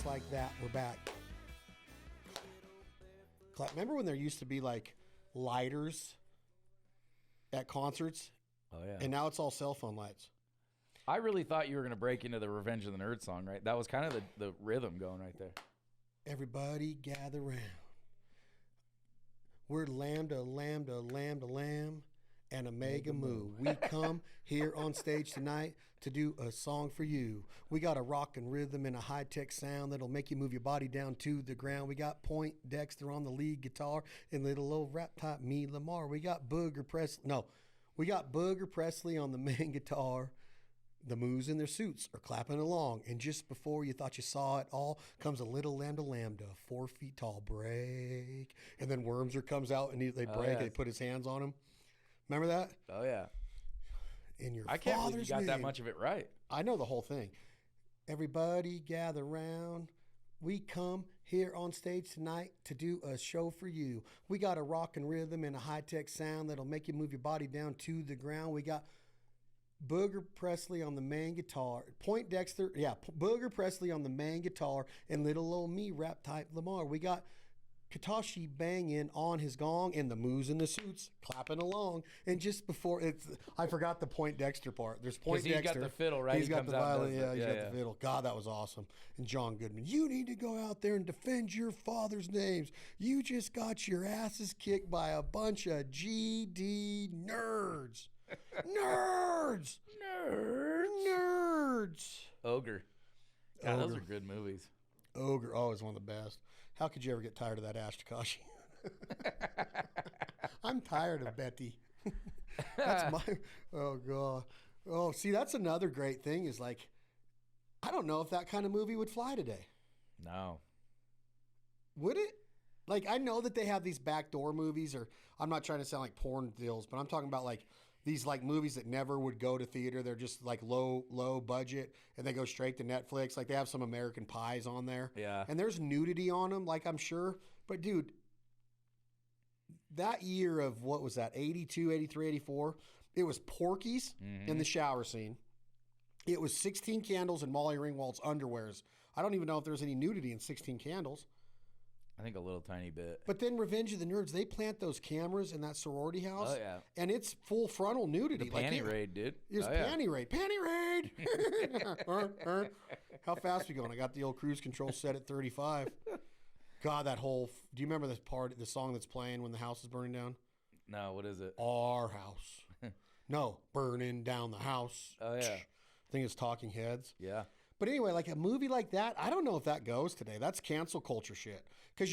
Just Like That, we're back. Remember when there used to be like lighters at concerts? Oh, yeah. And now it's all cell phone lights. I really thought you were going to break into the Revenge of the Nerds song, right? That was kind of the rhythm going right there. Everybody gather round. We're lambda, lambda, lambda, lamb, and a mega moo. We come here on stage tonight to do a song for you. We got a rock and rhythm and a high-tech sound that'll make you move your body down to the ground. We got Point Dexter on the lead guitar and little old rap type me Lamar. We got Booger Presley on the main guitar. The moos in their suits are clapping along, and just before you thought you saw it all comes a little lambda, 4 feet tall, break, and then Wormser comes out and they break and they put his hands on him. Remember that? Oh yeah. In your I can't believe father's you got name. that much of it right. I know the whole thing. Everybody gather round. We come here on stage tonight to do a show for you. We got a rock and rhythm and a high-tech sound that'll make you move your body down to the ground. We got Booger Presley on the main guitar. Booger Presley on the main guitar and little old me rap type Lamar. We got Katashi banging on his gong and the moos in the suits clapping along. And just before I forgot the Point Dexter part. There's Point Dexter. He's got the fiddle, right? He's got the violin. Yeah, he's got the fiddle. God, that was awesome. And John Goodman, you need to go out there and defend your father's names. You just got your asses kicked by a bunch of GD nerds. Nerds! Ogre. God, those are good movies. Ogre, is one of the best. How could you ever get tired of that Ash Takashi? I'm tired of Betty. That's my, oh God. Oh, see, that's another great thing is like, I don't know if that kind of movie would fly today. No. Would it? Like, I know that they have these backdoor movies, or I'm not trying to sound like porn deals, but I'm talking about like these like movies that never would go to theater. They're just like low budget, and they go straight to Netflix. Like they have some American Pies on there. Yeah. And there's nudity on them, like I'm sure. But dude, that year of what was that, 82, 83, 84, it was Porky's in the shower scene. It was 16 Candles and Molly Ringwald's underwears. I don't even know if there's any nudity in 16 Candles. I think a little tiny bit. But then Revenge of the Nerds, they plant those cameras in that sorority house. Oh, yeah. And it's full frontal nudity. The panty raid, dude. It was panty raid. Panty raid! How fast we going? I got the old cruise control set at 35. God, that whole... Do you remember the song that's playing when the house is burning down? No, what is it? Our house. No, burning down the house. Oh, yeah. I think it's Talking Heads. Yeah. But anyway, like a movie like that, I don't know if that goes today. That's cancel culture shit. Because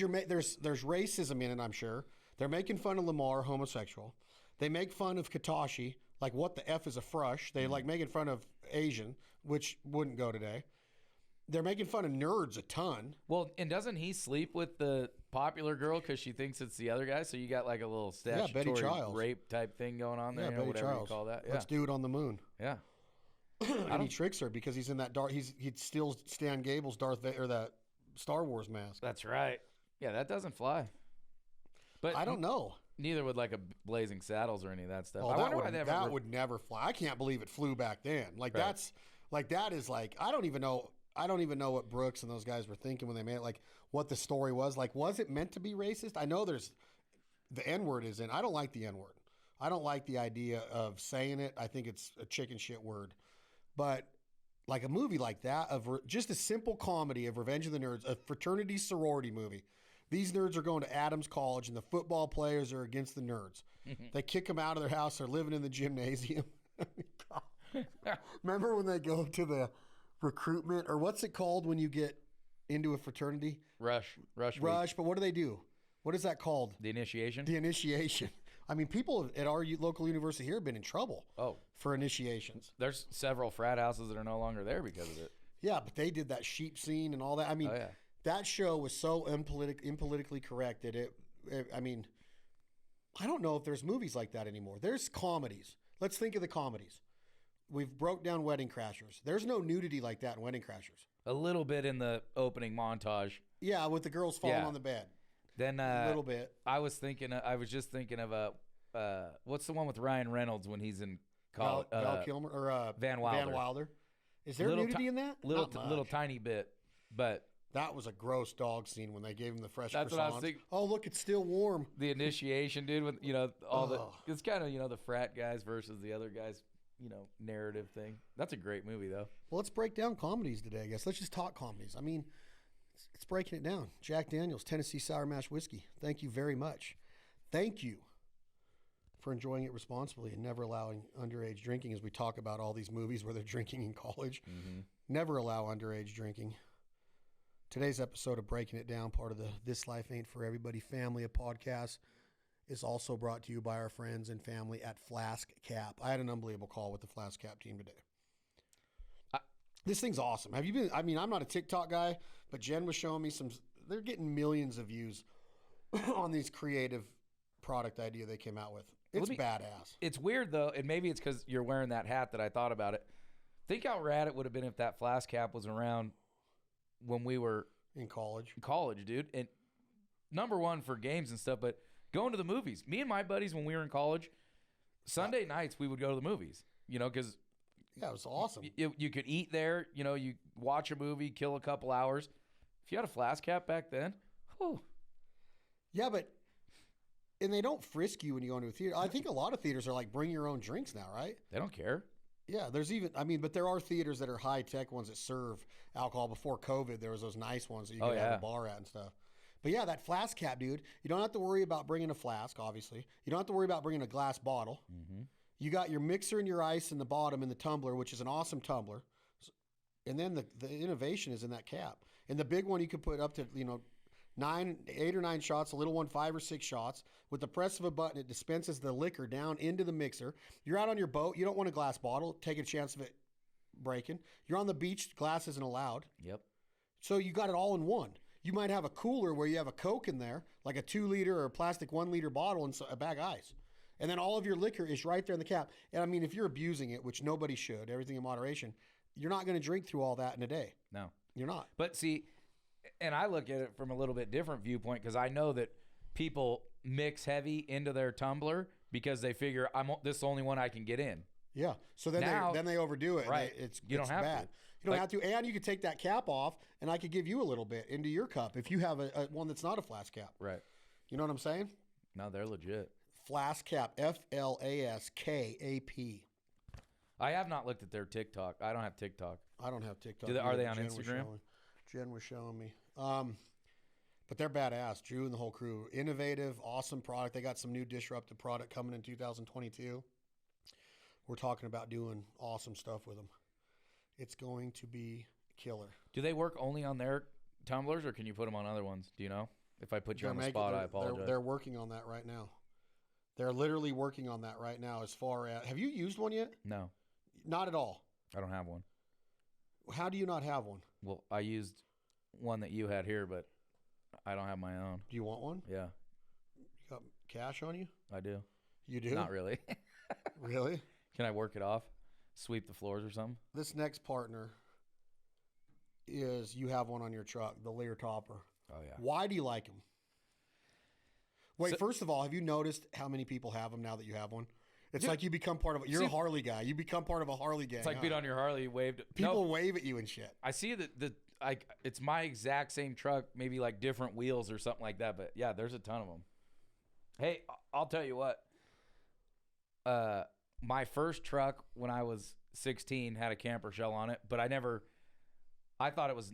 there's racism in it, I'm sure. They're making fun of Lamar, homosexual. They make fun of Katashi, like what the F is a frush. They like making fun of Asian, which wouldn't go today. They're making fun of nerds a ton. Well, and doesn't he sleep with the popular girl because she thinks it's the other guy? So you got like a little statutory rape type thing going on there, Betty whatever Childs. you call that. Yeah. Let's do it on the moon. Yeah. And he tricks her because he's in that dark. He steals Stan Gable's Darth Vader, or that Star Wars mask. That's right. Yeah, that doesn't fly. But I don't know. Neither would like a Blazing Saddles or any of that stuff. Oh, I wonder why that would never fly. I can't believe it flew back then. Like that is like I don't even know what Brooks and those guys were thinking when they made it. Like what the story was. Like was it meant to be racist? I know there's the N-word is in. I don't like the N-word. I don't like the idea of saying it. I think it's a chicken shit word. But like a movie like that, of just a simple comedy of Revenge of the Nerds, a fraternity sorority movie. These nerds are going to Adams College, and the football players are against the nerds. They kick them out of their house. They're living in the gymnasium. Remember when they go to the recruitment, or what's it called when you get into a fraternity? Rush. But what do they do? What is that called? The initiation? The initiation. I mean, people at our local university here have been in trouble for initiations. There's several frat houses that are no longer there because of it. Yeah, but they did that sheep scene and all that. I mean, that show was so impolitically correct that I mean, I don't know if there's movies like that anymore. There's comedies. Let's think of the comedies. We've broke down Wedding Crashers. There's no nudity like that in Wedding Crashers. A little bit in the opening montage. Yeah, with the girls falling on the bed. Then a little bit. I was just thinking of what's the one with Ryan Reynolds when he's in college? Val Kilmer or Van Wilder. Van Wilder. Is there nudity in that? Little tiny bit, but That was a gross dog scene when they gave him the fresh That's croissants. what I was thinking. Oh, look, it's still warm. The initiation, dude, with, it's kind of, the frat guys versus the other guys, narrative thing. That's a great movie, though. Well, let's break down comedies today, I guess. Let's just talk comedies. I mean, it's breaking it down. Jack Daniels, Tennessee Sour Mash Whiskey. Thank you very much. Thank you for enjoying it responsibly and never allowing underage drinking, as we talk about all these movies where they're drinking in college. Mm-hmm. Never allow underage drinking. Today's episode of Breaking It Down, part of the This Life Ain't For Everybody family of podcasts, is also brought to you by our friends and family at Flask Cap. I had an unbelievable call with the Flask Cap team today. This thing's awesome. Have you been? I mean, I'm not a TikTok guy, but Jen was showing me they're getting millions of views on these creative product idea they came out with. It's badass. It's weird, though, and maybe it's because you're wearing that hat that I thought about it. Think how rad it would have been if that Flask Cap was around when we were in college, dude. And number one for games and stuff, but going to the movies. Me and my buddies, when we were in college, Sunday nights we would go to the movies, because it was awesome. You could eat there, you watch a movie, kill a couple hours. If you had a Flask Cap back then, whew. Yeah, and they don't frisk you when you go into a theater. I think a lot of theaters are like, bring your own drinks now, right? They don't care. Yeah, but there are theaters that are high-tech ones that serve alcohol. Before COVID, there was those nice ones that you could have a bar at and stuff. But yeah, that Flask Cap, dude, you don't have to worry about bringing a flask, obviously. You don't have to worry about bringing a glass bottle. Mm-hmm. You got your mixer and your ice in the bottom in the tumbler, which is an awesome tumbler. And then the innovation is in that cap. And the big one you could put up to, 8 or 9 shots, a little one 5 or 6 shots. With the press of a button, it dispenses the liquor down into the mixer. You're out on your boat. You don't want a glass bottle. Take a chance of it breaking. You're on the beach. Glass isn't allowed. Yep. So you got it all in one. You might have a cooler where you have a Coke in there, like a 2-liter or a plastic 1-liter bottle and a bag of ice. And then all of your liquor is right there in the cap. And I mean, if you're abusing it, which nobody should, everything in moderation, you're not going to drink through all that in a day. No. You're not. But see, and I look at it from a little bit different viewpoint, because I know that people mix heavy into their tumbler because they figure this is the only one I can get in. Yeah. So then they overdo it. Right. And it's don't have bad. to. You don't have to. And you could take that cap off, and I could give you a little bit into your cup if you have a one that's not a Flask Cap. Right. You know what I'm saying? No, they're legit. Flask Cap, FLASKAP. I have not looked at their TikTok. I don't have TikTok. I don't have TikTok. Are they on Instagram? Jen was showing me. But they're badass. Drew and the whole crew. Innovative, awesome product. They got some new disruptive product coming in 2022. We're talking about doing awesome stuff with them. It's going to be killer. Do they work only on their tumblers, or can you put them on other ones? Do you know? If I put you on the spot, I apologize. They're working on that right now. They're literally working on that right now. As far as, have you used one yet? No. Not at all. I don't have one. How do you not have one? Well, I used one that you had here, but I don't have my own. Do you want one? Yeah. You got cash on you? I do. You do? Not really. Really? Can I work it off? Sweep the floors or something? This next partner is, you have one on your truck, the Lear Topper. Oh, yeah. Why do you like them? Wait, first of all, have you noticed how many people have them now that you have one? It's like you become part of you're a Harley guy. You become part of a Harley gang. It's like being on your Harley, you waved. People wave at you and shit. I see that it's my exact same truck, maybe like different wheels or something like that. But yeah, there's a ton of them. Hey, I'll tell you what. My first truck when I was 16 had a camper shell on it, but I thought it was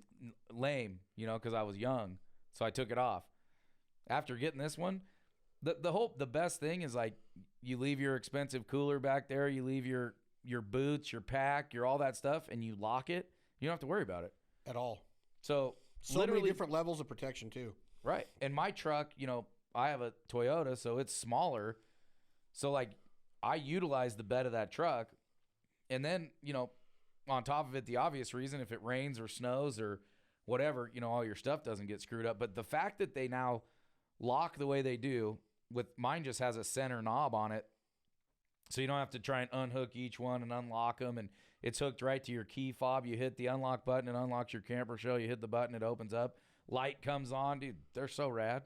lame, because I was young. So I took it off. After getting this one, the best thing is, like, you leave your expensive cooler back there, you leave your boots, your pack, your all that stuff, and you lock it. You don't have to worry about it at all. So many different levels of protection too. Right. And my truck, I have a Toyota, so it's smaller. So, like, I utilize the bed of that truck, and then, on top of it, the obvious reason, if it rains or snows or whatever, all your stuff doesn't get screwed up. But the fact that they now lock the way they do, with mine just has a center knob on it, so you don't have to try and unhook each one and unlock them, and it's hooked right to your key fob. You hit the unlock button, it unlocks your camper shell. You hit the button, it opens up. Light comes on. Dude, they're so rad.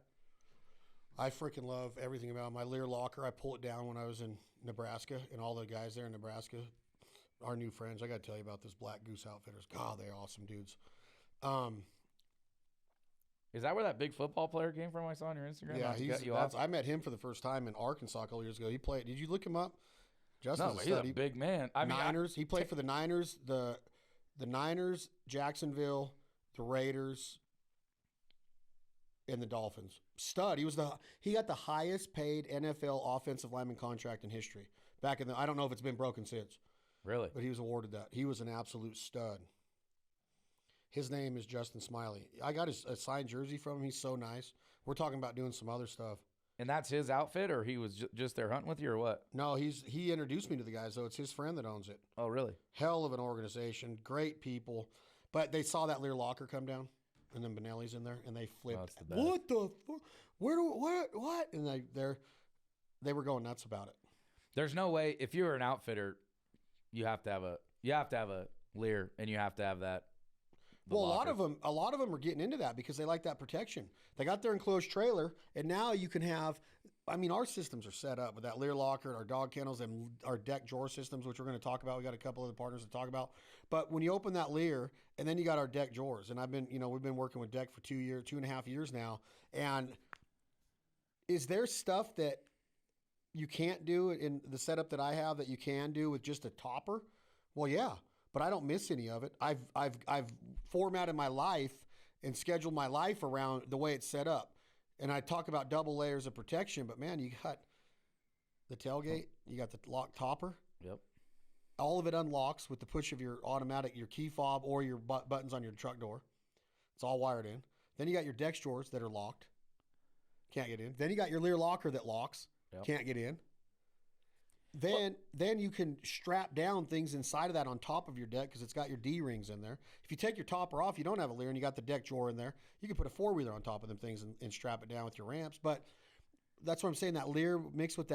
I freaking love everything about my Lear locker. I pull it down when I was in Nebraska, and all the guys there in Nebraska, our new friends, I got to tell you about this Black Goose Outfitters. God, they're awesome dudes. Is that where that big football player came from? I saw on your Instagram. Yeah, I met him for the first time in Arkansas a couple years ago. He played. Did you look him up? No, but he's a big man. I mean, Niners. He played for the Niners, the Niners, Jacksonville, the Raiders, and the Dolphins. Stud. He got the highest paid NFL offensive lineman contract in history. Back in I don't know if it's been broken since. Really? But he was awarded that. He was an absolute stud. His name is Justin Smiley. I got a signed jersey from him. He's so nice. We're talking about doing some other stuff. And that's his outfit, or he was just there hunting with you, or what? No, he introduced me to the guys, so it's his friend that owns it. Oh, really? Hell of an organization, great people. But they saw that Lear locker come down, and then Benelli's in there, and they flipped. Oh, the what the fuck? What? And they were going nuts about it. There's no way, if you were an outfitter, you have to have a Lear, and you have to have that. Well, a lot of them are getting into that because they like that protection. They got their enclosed trailer, and now you can have. I mean, our systems are set up with that Lear locker, our dog kennels, and our deck drawer systems, which we're going to talk about. We got a couple of the partners to talk about. But when you open that Lear, and then you got our deck drawers, and we've been working with deck for 2.5 years now. And is there stuff that you can't do in the setup that I have that you can do with just a topper? Well, yeah. But I don't miss any of it. I've formatted my life and scheduled my life around the way it's set up. And I talk about double layers of protection, but man, you got the tailgate, you got the lock topper. Yep. All of it unlocks with the push of your key fob or your buttons on your truck door. It's all wired in. Then you got your deck drawers that are locked. Can't get in. Then you got your Lear locker that locks. Yep. Can't get in. Then you can strap down things inside of that on top of your deck because it's got your D-rings in there. If you take your topper off, you don't have a Lear and you got the deck drawer in there, you can put a four-wheeler on top of them things and strap it down with your ramps. But that's what I'm saying, that Lear mixed with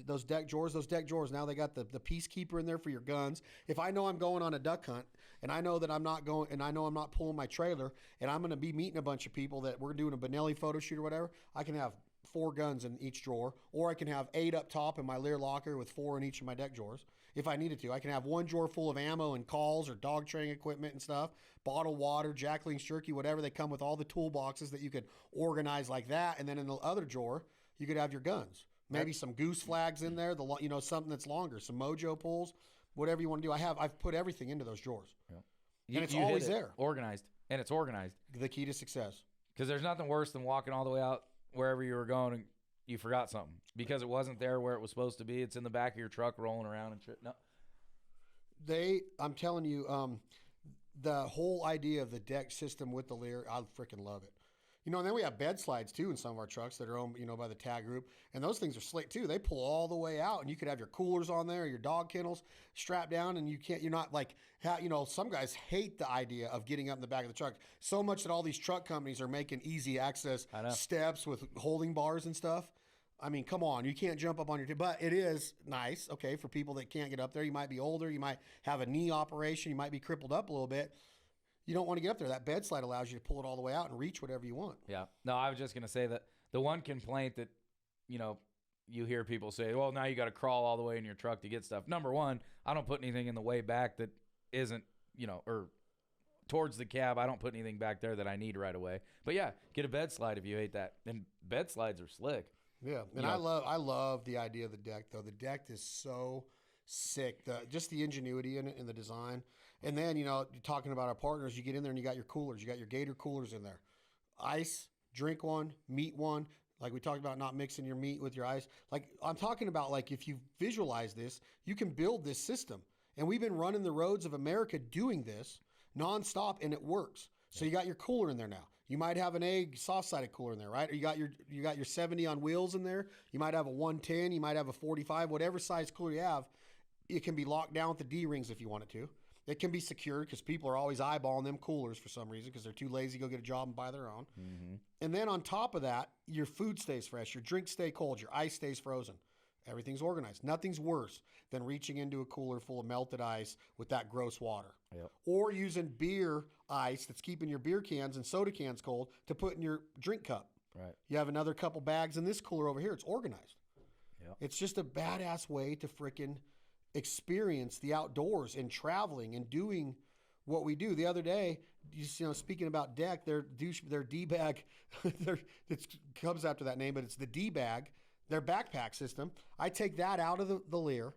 those deck drawers, now they got the Peacekeeper in there for your guns. If I know I'm going on a duck hunt and I know that I'm not going and I know I'm not pulling my trailer and I'm going to be meeting a bunch of people that we're doing a Benelli photo shoot or whatever, I can have 4 guns in each drawer, or I can have 8 up top in my Lear locker with 4 in each of my deck drawers. If I needed to, I can have 1 drawer full of ammo and calls or dog training equipment and stuff, bottled water, Jacqueline's jerky, whatever. They come with all the toolboxes that you could organize like that. And then in the other drawer, you could have your guns, maybe some goose flags in there, something that's longer, some mojo pulls, whatever you want to do. I've put everything into those drawers. Yeah. And it's always there. Organized. And it's organized. The key to success. Because there's nothing worse than walking all the way out wherever you were going and you forgot something because it wasn't there where it was supposed to be. It's in the back of your truck rolling around and shit. No. I'm telling you, the whole idea of the deck system with the Lear, I freaking love it. And then we have bed slides too in some of our trucks that are owned, by the tag group. And those things are slick too. They pull all the way out and you could have your coolers on there, your dog kennels strapped down, and you're not like, some guys hate the idea of getting up in the back of the truck so much that all these truck companies are making easy access steps with holding bars and stuff. I mean, come on, you can't jump up on but it is nice, okay, for people that can't get up there. You might be older, you might have a knee operation, you might be crippled up a little bit. You don't want to get up there. That bed slide allows you to pull it all the way out and reach whatever you want. Yeah. No, I was just going to say that the one complaint that, you hear people say, well, now you got to crawl all the way in your truck to get stuff. Number one, I don't put anything in the way back that isn't, or towards the cab. I don't put anything back there that I need right away. But yeah, get a bed slide if you hate that. And bed slides are slick. Yeah. And I love the idea of the deck though. The deck is so sick. Just the ingenuity in it and the design. And then, you're talking about our partners, you get in there and you got your coolers. You got your Gator coolers in there. Ice, drink one, meat one. Like we talked about not mixing your meat with your ice. Like I'm talking about like if you visualize this, you can build this system. And we've been running the roads of America doing this nonstop and it works. So you got your cooler in there now. You might have an egg soft-sided cooler in there, right? Or you got your 70 on wheels in there. You might have a 110, you might have a 45, whatever size cooler you have. It can be locked down with the D-rings if you want it to. It can be secured because people are always eyeballing them coolers for some reason because they're too lazy to go get a job and buy their own. Mm-hmm. And then on top of that, your food stays fresh, your drinks stay cold, your ice stays frozen. Everything's organized. Nothing's worse than reaching into a cooler full of melted ice with that gross water. Yep. Or using beer ice that's keeping your beer cans and soda cans cold to put in your drink cup. Right. You have another couple bags in this cooler over here. It's organized. Yep. It's just a badass way to frickin' experience the outdoors and traveling and doing what we do. The other day, speaking about deck, their D-bag, it comes after that name, but it's the D-bag, their backpack system. I take that out of the Lear,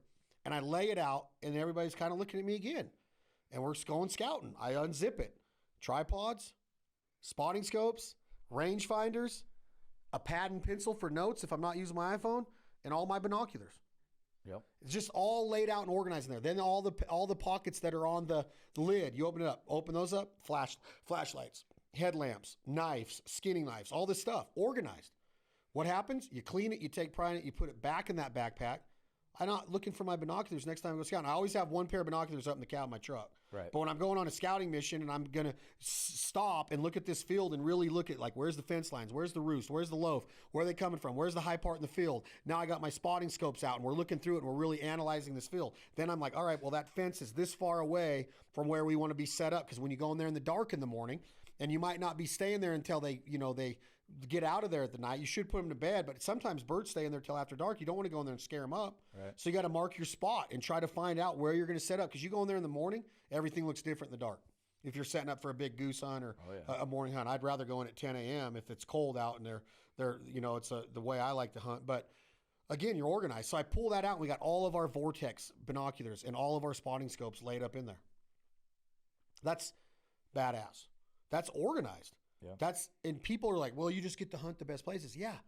and I lay it out, and everybody's kind of looking at me again. And we're going scouting. I unzip it. Tripods, spotting scopes, rangefinders, a pad and pencil for notes if I'm not using my iPhone, and all my binoculars. Yep. It's just all laid out and organized in there. Then all the pockets that are on the lid, you open it up. Open those up, flashlights, headlamps, knives, skinning knives, all this stuff, organized. What happens? You clean it, you take pride in it, you put it back in that backpack. I'm not looking for my binoculars next time I go scouting. I always have one pair of binoculars up in the cab of my truck. Right. But when I'm going on a scouting mission and I'm going to stop and look at this field and really look at, like, where's the fence lines? Where's the roost? Where's the loaf? Where are they coming from? Where's the high part in the field? Now I got my spotting scopes out and we're looking through it and we're really analyzing this field. Then I'm like, all right, well, that fence is this far away from where we want to be set up. Because when you go in there in the dark in the morning, and you might not be staying there until they get out of there at the night. You should put them to bed, but sometimes birds stay in there till after dark. You don't want to go in there and scare them up. Right. So you got to mark your spot and try to find out where you're going to set up. Because you go in there in the morning, everything looks different in the dark. If you're setting up for a big goose hunt or a morning hunt, I'd rather go in at 10 a.m. if it's cold out and it's the way I like to hunt. But again, you're organized. So I pull that out and we got all of our Vortex binoculars and all of our spotting scopes laid up in there. That's badass. That's organized. Yeah. And people are like, well, you just get to hunt the best places. Yeah,